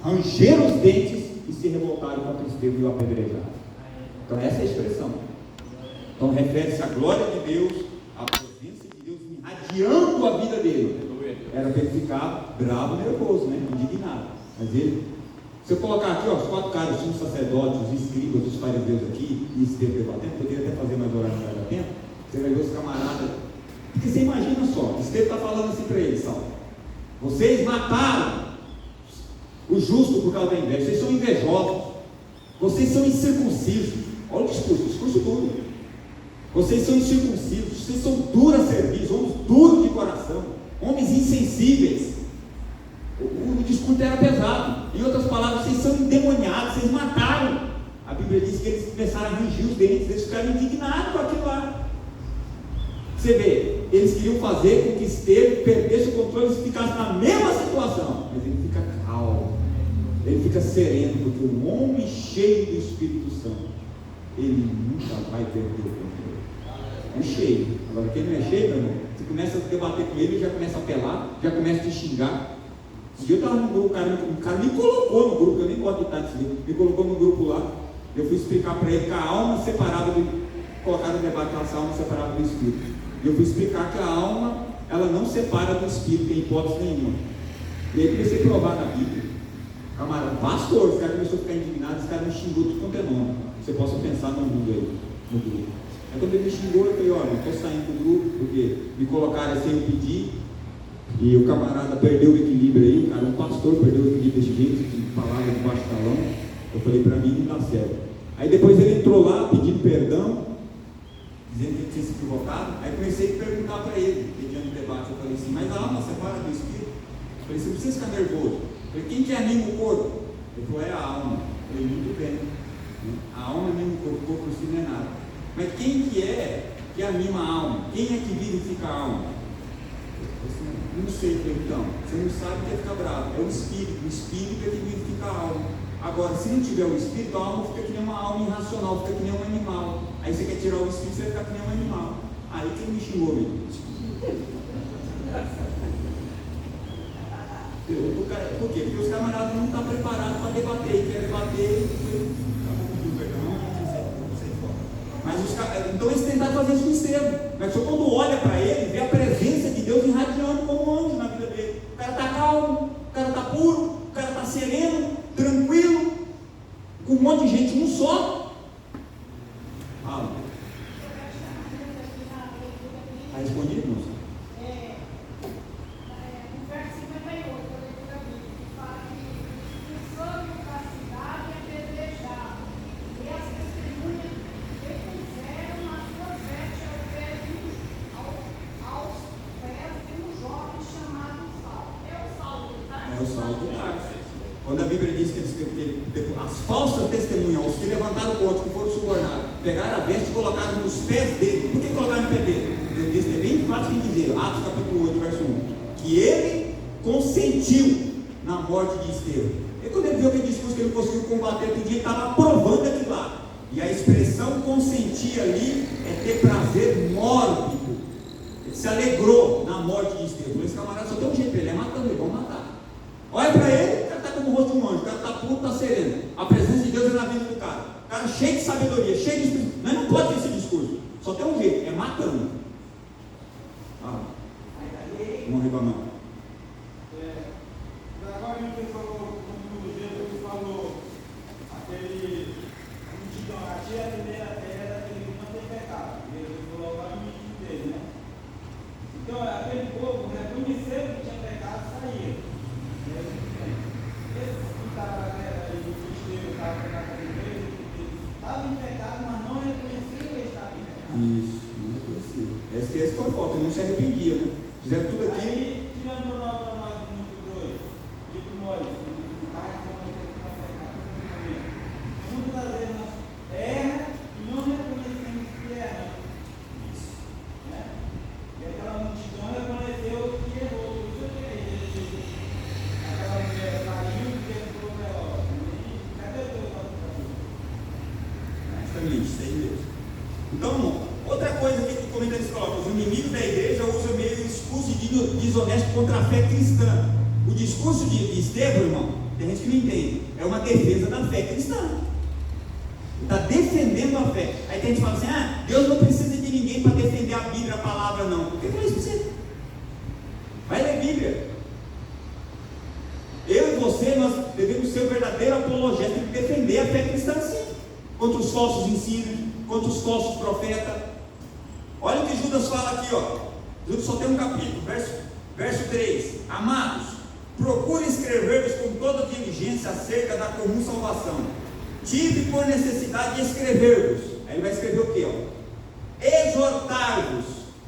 rangeram os dentes e se revoltaram contra Estevão e o apedrejaram. Então essa é a expressão. Então refere-se à glória de Deus, à presença de Deus irradiando a vida dele. Era para ele ficar bravo, nervoso, né? Indignado. Mas ele, se eu colocar aqui, ó, os 4 caras, os sacerdotes, os escribas, os fariseus aqui, e Estevão debatendo, poderia até fazer mais horário, não vai dar tempo. Você vai ver os camaradas. Porque você imagina só, Estevão está falando assim para eles, Saulo: vocês mataram o justo por causa da inveja, vocês são invejosos, vocês são incircuncisos. Olha o discurso duro. Vocês são incircuncisos, vocês são duros a serviço, homens duros de coração, homens insensíveis. O discurso era pesado. Em outras palavras, vocês são endemoniados, vocês mataram. A Bíblia diz que eles começaram a rangir os dentes, eles ficaram indignados com aquilo lá. Você vê, eles queriam fazer com que Estevão perdesse o controle e ficasse na mesma situação, mas ele fica calmo, ele fica sereno, porque um homem cheio do Espírito Santo, ele nunca vai perder o controle. É cheio. Agora, quem não é cheio, meu irmão, você começa a debater com ele, já começa a apelar, já começa a te xingar. Um dia eu estava no grupo, o cara me colocou no grupo, eu nem gosto de estar desse jeito, me colocou no grupo lá. Eu fui explicar para ele que a alma separada colocar no debate essa alma separada do Espírito. E eu fui explicar que a alma, ela não separa do Espírito em hipótese nenhuma. E aí comecei a provar na Bíblia. Camarada, pastor, esse cara começou a ficar indignado, esse cara me xingou tudo quanto é nome. Você possa pensar no mundo aí, no grupo. Aí quando ele me xingou, eu falei: olha, eu estou saindo do grupo, porque me colocaram sem eu pedir. E o camarada perdeu o equilíbrio aí, o cara, um pastor perdeu o equilíbrio desse jeito, de palavra de baixo calão. Eu falei: para mim não dá certo. Aí depois ele entrou lá pedindo perdão, dizendo que ele tinha se equivocado. Aí comecei a perguntar para ele, pedindo debate. Eu falei assim: mas a alma separa do Espírito? Eu falei: você não precisa ficar nervoso. Eu falei: quem que anima o corpo? Ele falou: é a alma. Eu falei: muito bem, a alma anima o corpo por si não é nada. Mas quem que é que anima a alma? Quem é que vivifica a alma? Não sei. Então, você não sabe que é ficar bravo. É o Espírito é que vivifica a alma. Agora, se não tiver o Espírito, a alma fica que nem uma alma irracional, fica que nem um animal. Aí você quer tirar o Espírito, você vai ficar que nem um animal. Aí quem me xingou mesmo? Por quê? Porque os camaradas não estão preparados para debater, e quer debater, mas então eles tentaram fazer isso com Estevão. Mas só quando olha para ele, vê a presença de Deus irradiando como um anjo na vida dele. O cara está calmo, o cara está puro, o cara está sereno, tranquilo, com um monte de gente, um só. Fala. Está respondido, moça? Quando a Bíblia diz que as falsas testemunhas, os que levantaram o outro, que foram subornados, pegaram a veste e colocaram nos pés dele. Por que colocaram no pé dele? Isso é bem fácil de dizer. Atos capítulo 8, verso 1. Que ele consentiu na morte de Estevão. E quando ele viu aquele discurso que ele conseguiu combater aquele dia, ele estava aprovando aquilo lá. E a expressão consentir ali é ter prazer mórbido. Ele se alegrou na morte de Estevão. Esse camarada só tem um jeito, ele é matando, ele vão matar. Olha para ele, o cara está como o rosto de um anjo, o cara está puro, está sereno. A presença de Deus é na vida do cara. O cara cheio de sabedoria, cheio de espírito. Mas não pode ter esse discurso. Só tem um jeito, é matando. Vamos reclamar. Agora a gente falou, no jeito que falou, aquele multidão, aqui é a primeira terra que não tem pecado. Ele falou agora no mito dele, né? Então, aquele povo reconheceu que tinha pecado e saía. Esse que estava na terra aí, o Estevão estava pecado ele estava em pecado, mas não reconhecia que ele estava em pecado. Isso, não reconhecia. Esse foi o foco, ele não se arrependia, né? Fizeram tudo aqui. Aí, tirando o nome para nós, muito doido, tipo nós, muitas das vezes nós erra e não reconhecemos que erra. Isso. Né? E aquela multidão reconheceu que errou. Por isso que aquela mulher saiu e quebrou o relógio. Cadê o teu relógio? Exatamente, isso aí mesmo. Então, outra coisa que o comentarista coloca: os inimigos da igreja usam meio discurso desonesto contra a fé cristã. O discurso de Estevão, irmão, Tem gente que não entende. É uma defesa da fé cristã. Está defendendo a fé. Aí tem gente que fala assim: Deus não precisa de ninguém para defender a Bíblia, a palavra, não. Por que eu falei isso para você? Vai ler a Bíblia. Eu e você, nós devemos ser o verdadeiro apologeta de defender a fé cristã, sim, contra os falsos ensinos, contra os falsos profetas. Olha o que Judas fala aqui, ó. Judas só tem um capítulo, verso 3. Amados, procure escrever-vos com toda diligência acerca da comum salvação. Tive por necessidade de escrever-vos. Aí ele vai escrever o que? Exortar-vos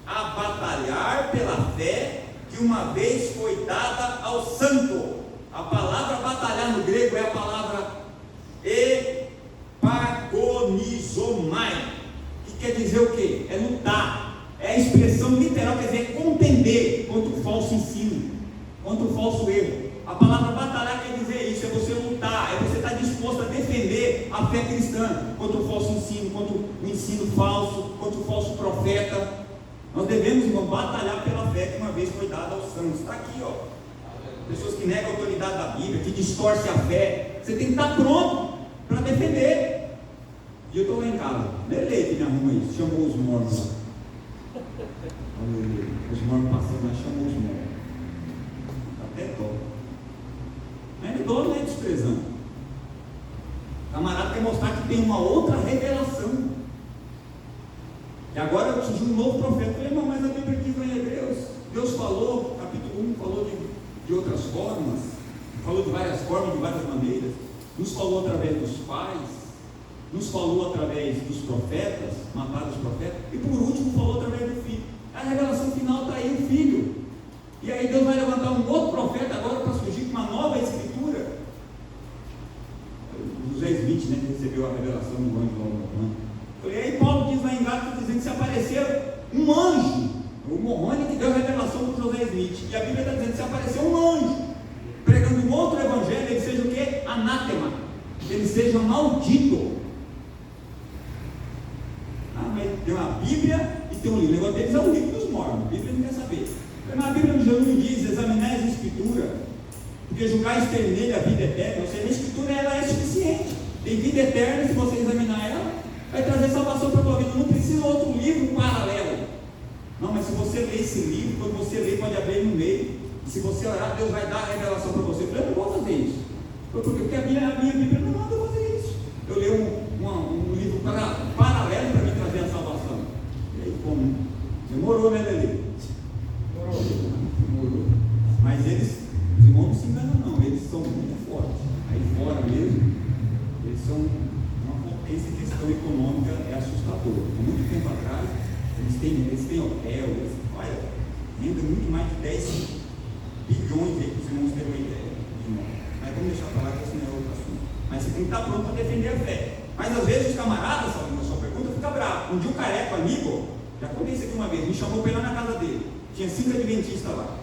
a batalhar pela fé que uma vez foi dada ao santo. A palavra batalhar no grego é a palavra epagonizomai, que quer dizer o quê? É lutar. É a expressão literal, quer dizer contender contra o falso ensino, contra o falso erro. A palavra batalhar quer dizer isso, é você lutar, é você estar disposto a defender a fé cristã contra o falso ensino, contra o ensino falso, contra o falso profeta. Nós devemos, irmão, batalhar pela fé que uma vez foi dada aos santos. Está aqui, ó. Pessoas que negam a autoridade da Bíblia, que distorcem a fé. Você tem que estar pronto para defender. E eu estou lá em casa, Lele que me arruma isso, chamou os mormons lá. Os mormons passando lá, chamou os mormons. Até dó. Mas não é dó, não é desprezando. O camarada quer mostrar que tem uma outra revelação. E agora surgiu um novo profeta. Eu falei, irmão, mas a Bíblia diz lá em Hebreus, Deus falou, capítulo 1, falou de outras formas, falou de várias formas, de várias maneiras, nos falou através dos pais, nos falou através dos profetas, mataram os profetas, e por último falou através do Filho. A revelação final está aí, o Filho. E aí Deus vai levantar um outro profeta agora para surgir com uma nova escritura. José Smith, né, que recebeu a revelação do anjo lá. E aí Paulo diz lá em Gálatas, dizendo que se aparecer um anjo, o Morrone que deu a revelação para José Smith, e a Bíblia está dizendo que se aparecer um anjo pregando um outro evangelho, ele seja o que? Anátema, ele seja maldito. Mas tem uma Bíblia e tem um livro. O negócio deles é o livro dos mormons. A Bíblia não quer saber. Mas a Bíblia de Jesus diz: examinar as Escrituras, porque julgar ter nele a vida eterna. Ou seja, a Escritura ela é suficiente. Tem vida eterna, se você examinar ela, vai trazer salvação para a tua vida. Não precisa outro livro paralelo. Não, mas se você ler esse livro, quando você ler, pode abrir no meio. E se você orar, Deus vai dar a revelação para você. Eu falei, eu não vou fazer isso. Porque a minha Bíblia não manda eu fazer isso. Eu leio um livro paralelo para me trazer a salvação. E aí, como? Demorou, né, Lelê? Demorou. Mas os irmãos não se enganam, não. Eles são muito fortes. Aí fora mesmo, eles são uma potência em questão econômica, é assustadora. Há muito tempo atrás, eles têm hotel, olha, renda muito mais de 10 bilhões aí para os irmãos terem uma ideia. Mas vamos deixar para lá que esse não é outro assunto. Mas você tem que estar pronto para defender a fé. Mas às vezes os camaradas, na sua pergunta, fica bravo. Um dia o careca, amigo, já contei isso aqui uma vez, me chamou para ir lá na casa dele. Tinha 5 adventistas lá.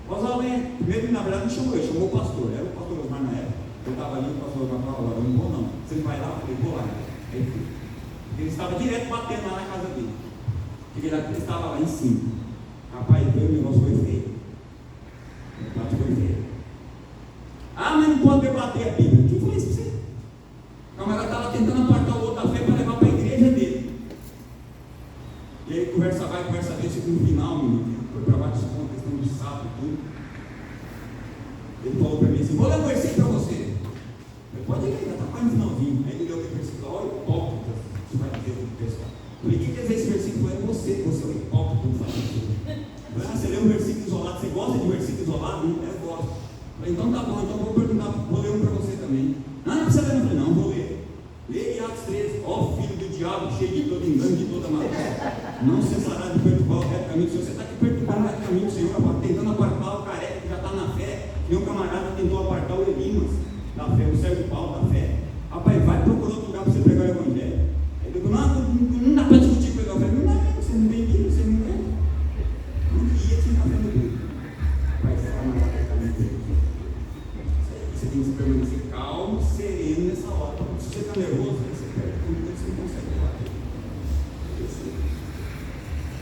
Primeiro, na verdade, me chamou, ele chamou o pastor. Era o pastor Osmar na época. Eu estava ali, o pastor Osmar falou: eu não vou não. Você não vai lá? Eu falei: vou lá. Aí fui. Ele estava direto batendo lá na casa dele. Ele estava lá em cima. Rapaz, o negócio foi feio. O negócio foi feio. Mas não pode debater a Bíblia. Quem falou isso para você? O camarada estava tentando apartar o outro da fé para levar para a igreja dele. E aí conversa vai, conversa vem, chega no final, menino, foi para vários pontos, questão de sapo e tudo. Ele falou para mim assim: vou ler um versículo para você. Eu pode ler, já está quase no finalzinho. Aí ele leu aquele versículo: olha o hipócrita, você vai dizer para o pessoal. Eu falei: o que quer dizer esse versículo? É você é o hipócrita. Você lê um versículo isolado, você gosta de versículo isolado? Eu gosto. Eu falei: então tá bom, então vou perguntar, vou ler um para você também. Não precisa ler, não. Eu falei: não, vou ler. Leia Atos 13, ó filho do diabo, cheio de todo engano, de toda maldade. Não cessará de perturbar o reto caminho do Senhor. Você está aqui perturbando o reto caminho do Senhor, tentando apartar o careca que já está na fé. E um camarada tentou apartar o Elimas da fé, o Sérgio Paulo da fé. Rapaz, vai procurar outro lugar para você pregar o evangelho. Ele falou: não dá para discutir com ele. Eu falei: não dá, você não tem Bíblia, você não tem. Não queria que café no Bíblia. Vai ser camarada que está no Bíblia. Você tem que permanecer calmo, sereno nessa hora. Se você está nervoso, você perde tudo, você não consegue bater.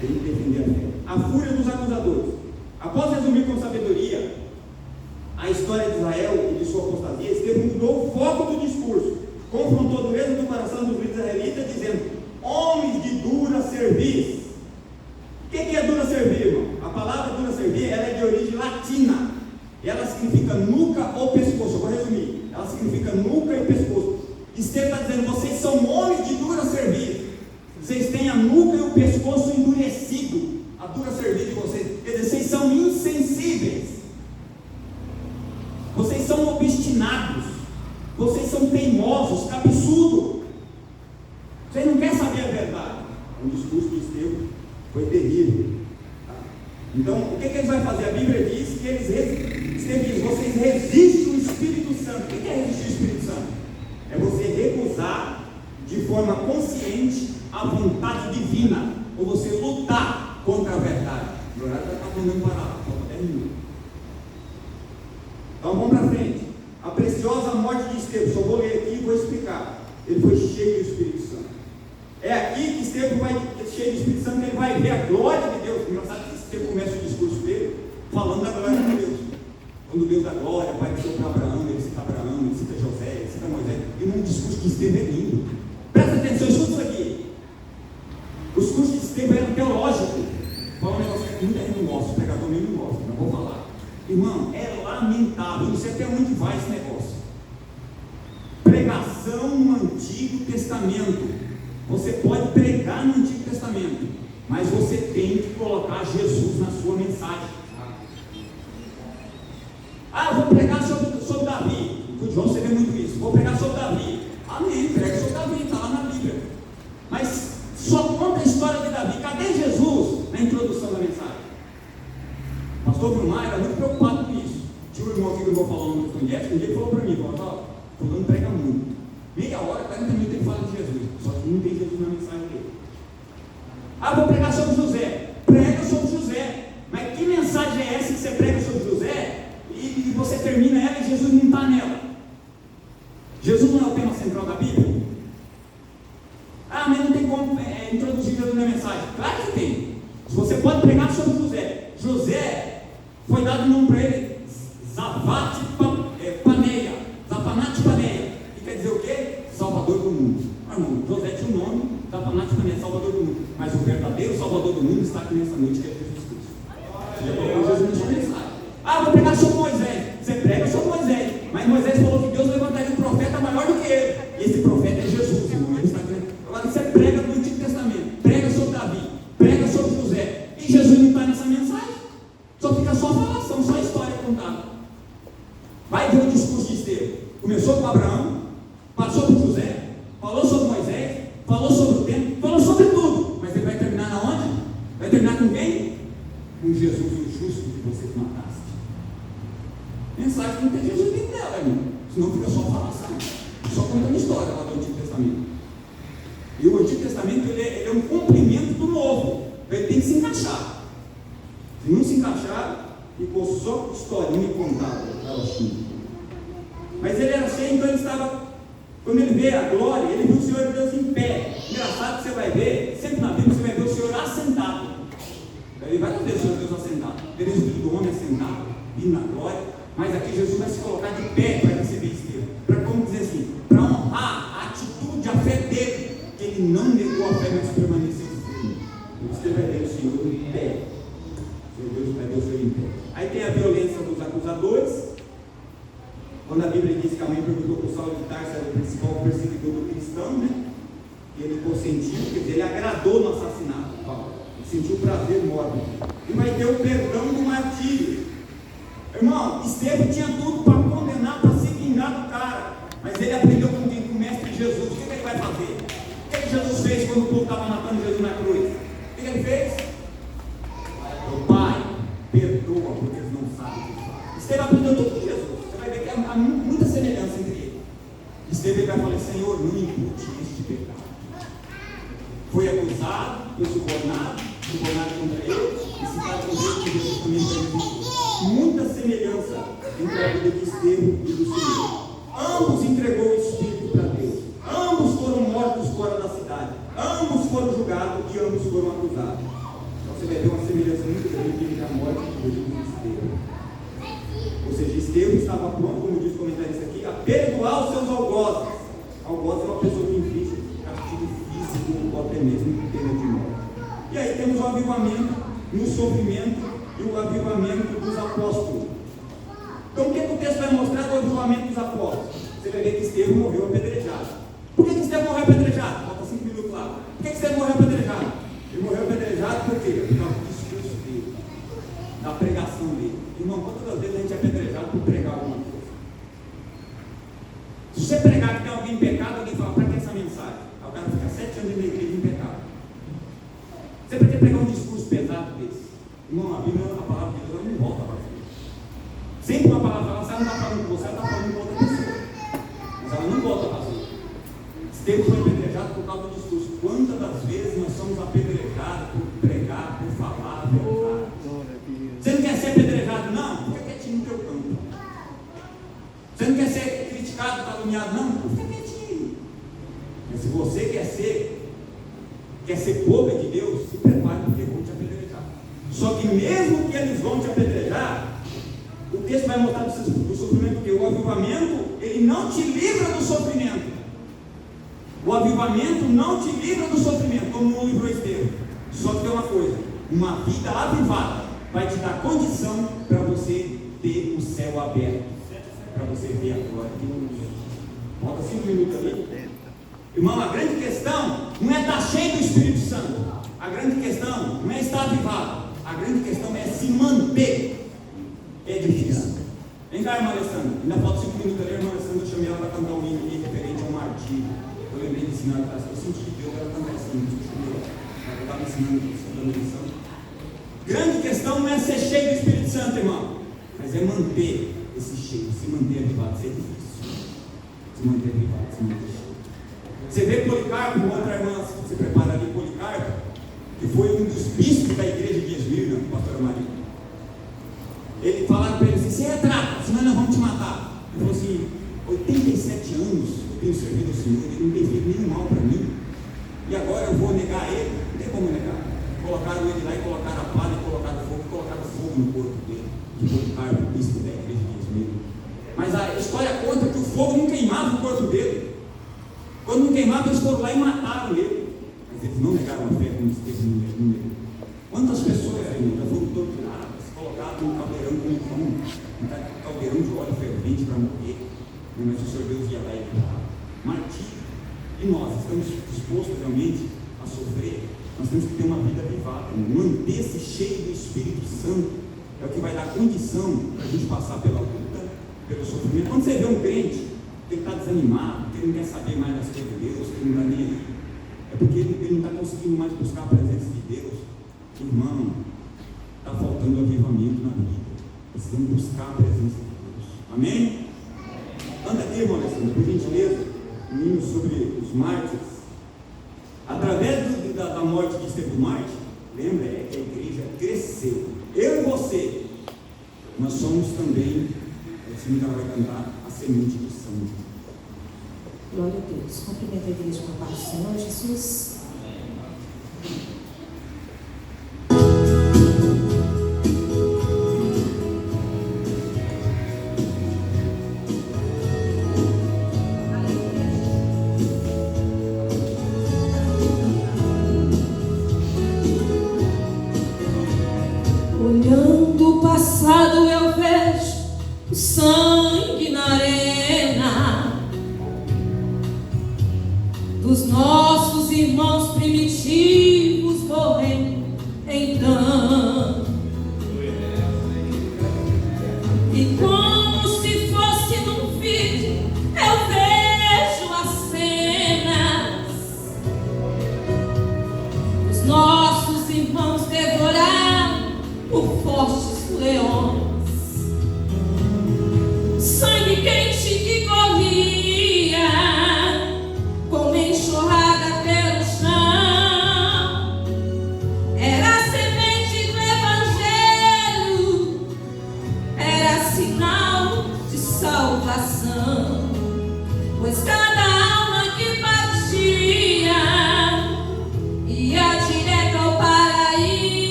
Tem que defender a fé. A fúria dos acusadores. Após resumir com sabedoria a história de Israel e de sua apostasia, Estevão mudou o foco do discurso, confrontou a dureza do coração dos líderes israelitas, dizendo: homens de dura cerviz. O que é dura cerviz, irmão? A palavra dura cerviz, ela é de origem latina, ela significa nuca ou pescoço. Eu vou resumir, ela significa nuca e pescoço. Estevão está dizendo: vocês são homens de dura cerviz, vocês têm a nuca e o pescoço endurecido, a dura cerviz de vocês, quer dizer, vocês são insensíveis, vocês são obstinados, vocês são teimosos, cabeçudos, vocês não querem saber a verdade. O discurso de Estevão foi terrível. Então, o que eles vão fazer? A Bíblia diz que Estevão diz: vocês resistem o Espírito Santo. O que é resistir o Espírito Santo? É você recusar de forma consciente a vontade divina, ou você lutar contra a verdade. O horário já está mandando parar, falta 10 minutos. Então vamos para frente. A preciosa morte de Estevão, só vou ler aqui e vou explicar. Ele foi cheio do Espírito Santo. É aqui que Estevão vai cheio do Espírito Santo, ele vai ver a glória de Deus. Engraçado que Estevão começa o discurso dele falando da glória de Deus. Quando Deus dá glória, vai para Abraão, ele cita José, ele cita Moisés. E um discurso de Estevão é lindo. Presta atenção, escuta isso aqui. Os cursos de Estevão eram teológicos. Fala um negócio que muita gente não gosta, o pregador nem não gosta, não vou falar. Irmão, é lamentável, não sei até onde vai esse negócio. Pregação no Antigo Testamento. Você pode pregar no Antigo Testamento, mas você tem que colocar Jesus na sua mensagem. Eu vou pregar sobre Davi. O João, você vê muito isso. Vou pregar sobre Davi. Amém, prega sobre Davi, está lá na Bíblia. Mas só conta a história de Davi. Cadê Jesus na introdução da mensagem? O pastor Vilmar era muito preocupado com isso. Tinha um irmão aqui que eu vou falar no Conjecto, um dia ele falou para mim: fulano prega muito. Meia hora, 40 minutos ele fala de Jesus. Só que não tem Jesus na mensagem dele. Vou pregar sobre José. Prega sobre José. Mas que mensagem é essa que você prega sobre José e você termina ela e Jesus não está nela? Jesus não é o tema central da Bíblia? Mas não tem como introduzir Jesus na mensagem. Claro que tem. Você pode pregar sobre José. José foi dado o nome para ele: Zafanate Paneia. Zafanate Paneia. Que quer dizer o quê? Salvador do mundo. Irmão, José tinha um nome, Zafanate Paneia, Salvador do mundo. Mas o verdadeiro Salvador do mundo está aqui nessa noite, que é Jesus Cristo. Você já colocou Jesus na sua mensagem. Vou pregar sobre Moisés. Você prega sobre Moisés. Mas Moisés falou que Deus levantaria um profeta maior do que ele. E esse profeta é Jesus, irmão. Ele está aqui. Agora você prega no Antigo Testamento, prega sobre Davi, prega sobre José, e Jesus não está nessa mensagem. Só fica só falação, só história contada. Vai ver o discurso de Estevão. Começou com Abraão, passou por José, falou sobre Moisés, falou sobre o tempo, falou sobre tudo. Mas ele vai terminar na onde? Vai terminar com quem? Com Jesus, o justo que vocês mataste. Mensagem que não tem Jesus dentro dela, irmão. Senão fica só falação, só contando história lá do Antigo Testamento. E o Antigo Testamento ele é um cumprimento do Novo. Ele tem que se encaixar. Se não se encaixar, ficou só historinha contada. Mas ele era cheio, então ele estava. Quando ele vê a glória, ele viu o Senhor Deus em pé. Engraçado que você vai ver, sempre na Bíblia você vai ver o Senhor assentado. Ele vai ver o Senhor Deus assentado. Ele é o Espírito do homem assentado, vindo na glória. Mas aqui Jesus vai se colocar de pé para receber Estevão. Para como dizer assim, para honrar a atitude, a fé dele. Que ele não negou a fé, mas permaneceu firme. Estevão vai ver o Senhor em pé. O Senhor Deus vai ver o Senhor em pé. Aí tem a violência dos acusadores. Quando a Bíblia diz que a mãe perguntou para o Saulo de Tarso, era o principal perseguidor do cristão, né? E ele consentiu, quer dizer, ele agradou no assassinato. Ele sentiu prazer mórbido. E vai ter o perdão do martírio. Irmão, Estevão tinha tudo para condenar, para se vingar do cara. Mas ele aprendeu com quem? Com o mestre Jesus. O que ele vai fazer? O que Jesus fez quando o povo estava matando Jesus na cruz? O que ele fez? O Pai, perdoa, porque eles não sabem o que fazem. Estevão aprendeu tudo com Jesus. Você vai ver que há muita semelhança entre eles. Estevão vai falar: Senhor, não impute este pecado. Foi acusado, foi subornado contra ele, e se faz com Deus que Jesus também permitiu. Muita semelhança entre a vida de Estevão e do Senhor. Ambos entregou o Espírito para Deus. Ambos foram mortos fora da cidade. Ambos foram julgados e ambos foram acusados. Então você vai ver uma semelhança muito grande entre a morte de Jesus e Estevão. Ou seja, Estevão estava perdoar os seus algozes. Algoz é uma pessoa que inflige castigo físico ou até mesmo pena de morte. E aí temos o avivamento no sofrimento e o avivamento dos apóstolos. Então o que o texto vai mostrar do avivamento dos apóstolos? Você vai ver que Estevão morreu apedrejado. Por que Estevão morreu apedrejado? Falta 5 minutos lá. Por que Estevão morreu apedrejado? Ele morreu apedrejado por quê? Por causa do discurso dele, da pregação dele. Irmão, quantas vezes a gente é apedrejado por pregar alguma coisa? Se você pregar que tem alguém em pecado, alguém fala, para que essa mensagem? Aí o cara fica 7 anos na igreja em pecado. Você precisa pregar um discurso pesado desse. Irmão, a Bíblia, a palavra de Deus, ela não volta para frente. Sempre uma palavra, ela não está falando com você, ela está falando com outra pessoa. Mas ela não volta para frente. Estevão foi apedrejado por causa do discurso. Quantas das vezes nós somos apedrejados por pregar, por falar a verdade? Você não quer ser apedrejado, não? Fica quietinho no teu canto. Você não quer ser criticado, caluniado, não? Fica quietinho. Mas se você quer ser povo de Deus, se prepare porque vão te apedrejar. Só que mesmo que eles vão te apedrejar, o texto vai mostrar do sofrimento, porque o avivamento, ele não te livra do sofrimento. O avivamento não te livra do sofrimento, como não livrou Estevão. Só que tem uma coisa: uma vida avivada vai te dar condição para você ter o céu aberto, para você ver a glória de Deus. Falta 5 minutos ali. Irmão, a grande questão não é estar cheio do Espírito Santo. A grande questão não é estar avivado. A grande questão é se manter. É difícil. Vem cá, irmã Alessandra. Ainda falta 5 minutos ali, irmã Alessandra. Eu chamei ela para cantar um hino aqui referente ao martírio. Eu lembrei de ensinar ela. Eu senti que Deus era cantar assim. Ela estava ensinando a lição. Grande questão não é ser cheio do Espírito Santo, irmão, mas é manter esse cheio, se manter avivado. Isso é difícil. Se manter avivado, se manter cheio. Você vê Policarpo, outra irmã se prepara ali, Policarpo, que foi um dos bispos da igreja de Esmirna, pastor Maria. Ele falaram para ele assim: você retrata, senão nós vamos te matar. Ele falou assim: 87 anos eu tenho servido ao Senhor, ele não tem feito nenhum mal para mim, e agora eu vou negar ele? Não tem como negar. Colocaram ele lá e colocaram a palha, e colocaram fogo no corpo dele, de Policarpo, bispo da igreja de Esmirna. Mas a história conta que o fogo não queimava o corpo dele. Quando não queimava, eles foram lá e mataram ele. Mas eles não negaram a fé como Estevão não negou. Quantas pessoas, irmão, já foram torturadas, colocadas num caldeirão com um caldeirão de óleo fervente para morrer, mas o Senhor Deus ia lá e livrava. Martírio. E nós estamos dispostos realmente a sofrer? Nós temos que ter uma vida avivada, manter-se cheio do Espírito Santo é o que vai dar condição para a gente passar pela luta, pelo sofrimento. Quando você vê um crente que ele está desanimado, que ele não quer saber mais das coisas de Deus, que ele não está nem aí, é porque ele não está conseguindo mais buscar a presença de Deus. Irmão, está faltando avivamento na vida. Precisamos buscar a presença de Deus. Amém? Anda aqui, irmão Alessandro, por gentileza, um hino sobre os mártires. Através da morte de Estevão Mártir, lembra, é que a igreja cresceu. Eu e você, nós somos também, assim que ela vai cantar, a semente do sangue. Glória a Deus. Cumprimento a igreja com a paz do Senhor Jesus. Olhando o passado eu vejo o sangue na arena dos nossos irmãos primitivos morrendo então. E como se fosse num vídeo eu vejo as cenas dos nossos irmãos devorados por fortes leões. Sangue quente que corria como enxurrada pelo chão, era a semente do evangelho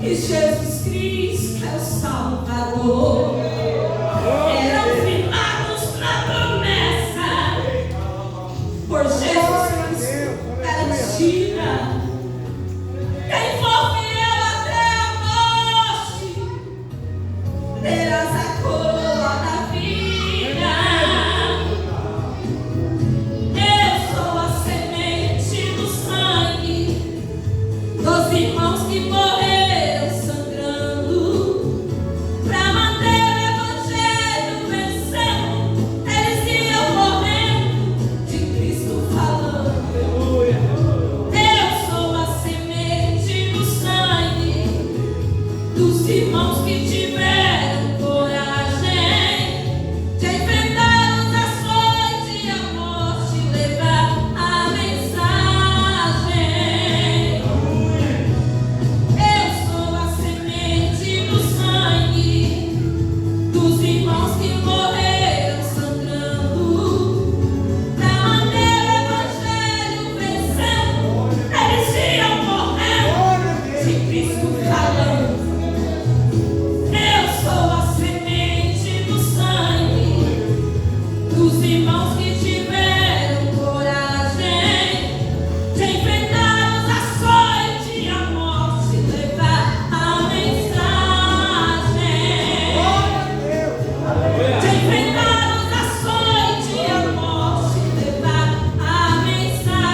que Jesus Cristo é o Salvador. Eram firmados na promessa, por Jesus Cristo garantida. Quem for fiel até a morte, terás a coroa da vida. Eu sou a semente do sangue dos irmãos que morreram sangrando para manter o evangelho vencendo. Eles iam morrendo, de Cristo falando. Eu sou a semente do sangue dos irmãos que tiveram coragem de enfrentar os açoites e a morte, levar a mensagem. Eu sou a semente do sangue dos irmãos que morreram sangrando para manter o evangelho vencendo. Eles iam morrendo, de Cristo falando. Eu sou a semente do sangue dos irmãos que tiveram coragem de enfrentar os açoites e a morte, levar a mensagem. De enfrentar os açoites e a morte, levar a mensagem.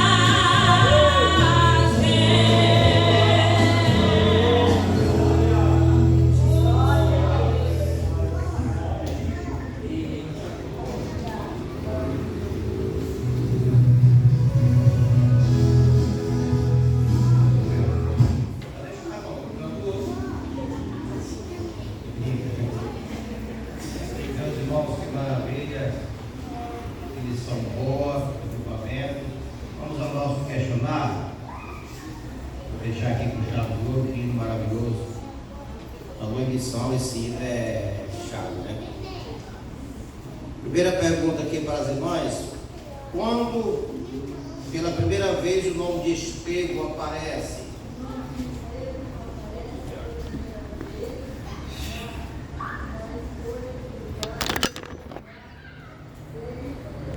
Meus irmãos, que maravilha, eles são boas, equipamento. Vamos ao nosso questionário. Vou deixar aqui com o chave de ouro, que hino maravilhoso. A uma edição, esse hino é chave, né? Primeira pergunta aqui para as irmãs: quando pela primeira vez o nome de Estevão aparece